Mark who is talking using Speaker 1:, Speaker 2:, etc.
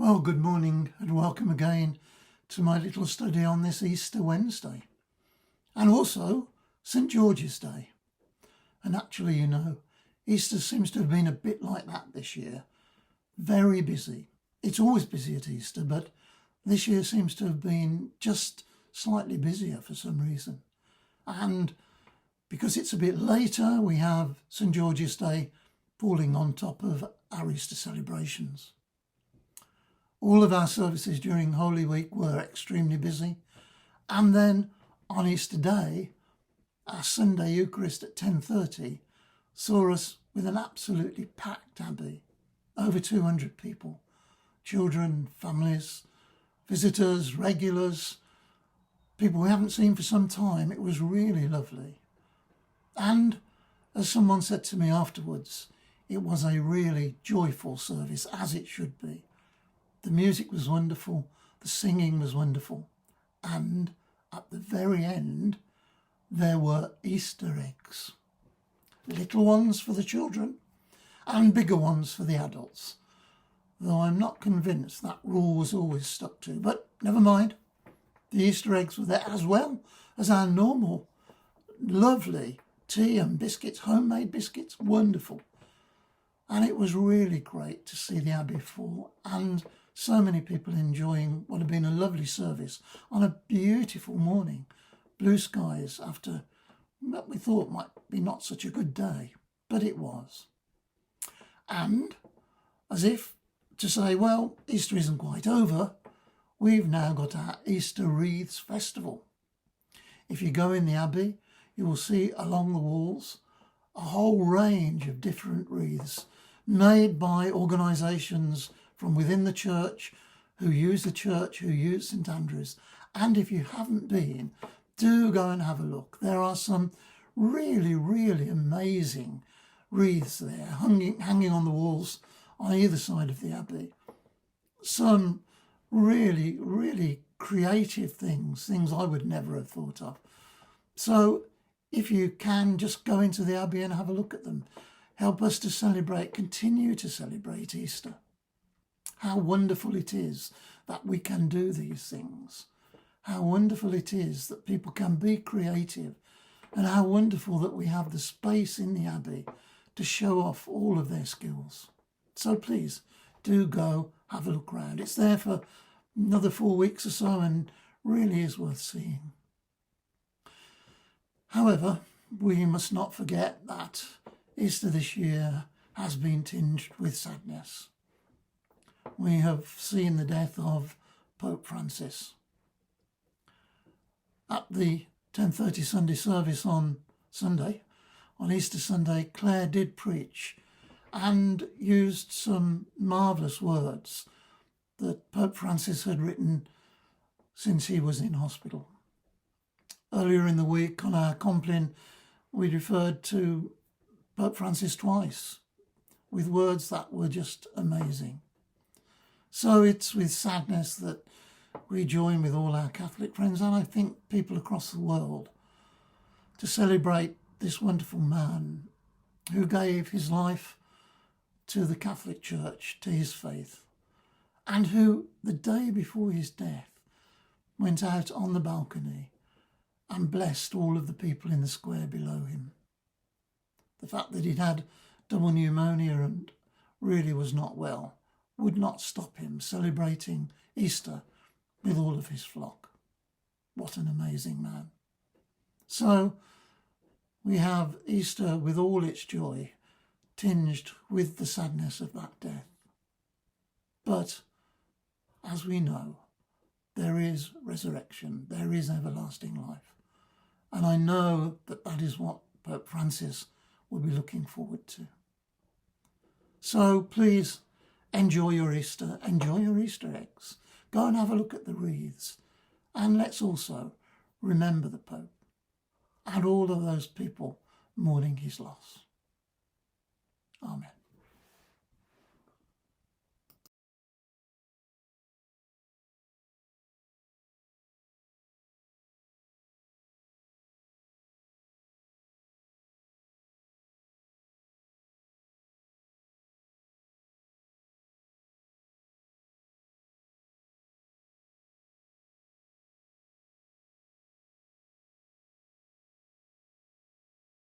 Speaker 1: Well, good morning and welcome again to my little study on this Easter Wednesday, and also St George's Day. And actually, Easter seems to have been a bit like that this year. Very busy. It's always busy at Easter, but this year seems to have been just slightly busier for some reason. And because it's a bit later, we have St George's Day falling on top of our Easter celebrations. All of our services during Holy Week were extremely busy. And then on Easter Day, our Sunday Eucharist at 10:30 saw us with an absolutely packed abbey. Over 200 people, children, families, visitors, regulars, people we haven't seen for some time. It was really lovely. And as someone said to me afterwards, it was a really joyful service, as it should be. The music was wonderful, the singing was wonderful, and at the very end, there were Easter eggs. Little ones for the children and bigger ones for the adults, though I'm not convinced that rule was always stuck to, but never mind. The Easter eggs were there as well as our normal, lovely tea and biscuits, homemade biscuits, wonderful. And it was really great to see the Abbey full and so many people enjoying what had been a lovely service on a beautiful morning. Blue skies after what we thought might be not such a good day, but it was. And as if to say, well, Easter isn't quite over, we've now got our Easter Wreaths Festival. If you go in the Abbey, you will see along the walls a whole range of different wreaths made by organisations from within the church, who use the church, who use St Andrew's. And if you haven't been, do go and have a look. There are some really, really amazing wreaths there, hanging on the walls on either side of the Abbey. Some really, really creative things I would never have thought of. So if you can, just go into the Abbey and have a look at them. Help us to continue to celebrate Easter. How wonderful it is that we can do these things. How wonderful it is that people can be creative, and how wonderful that we have the space in the Abbey to show off all of their skills. So please do go have a look round. It's there for another 4 weeks or so and really is worth seeing. However, we must not forget that Easter this year has been tinged with sadness. We have seen the death of Pope Francis. At the 10:30 Sunday service on Easter Sunday, Claire did preach and used some marvellous words that Pope Francis had written since he was in hospital. Earlier in the week on our Compline, we referred to Pope Francis twice with words that were just amazing. So it's with sadness that we join with all our Catholic friends, and I think people across the world, to celebrate this wonderful man who gave his life to the Catholic Church, to his faith, and who, the day before his death, went out on the balcony and blessed all of the people in the square below him. The fact that he'd had double pneumonia and really was not well would not stop him celebrating Easter with all of his flock. What an amazing man. So we have Easter with all its joy, tinged with the sadness of that death. But as we know, there is resurrection, there is everlasting life. And I know that that is what Pope Francis will be looking forward to. So please enjoy your Easter, enjoy your Easter eggs. Go and have a look at the wreaths. And let's also remember the Pope and all of those people mourning his loss. Amen.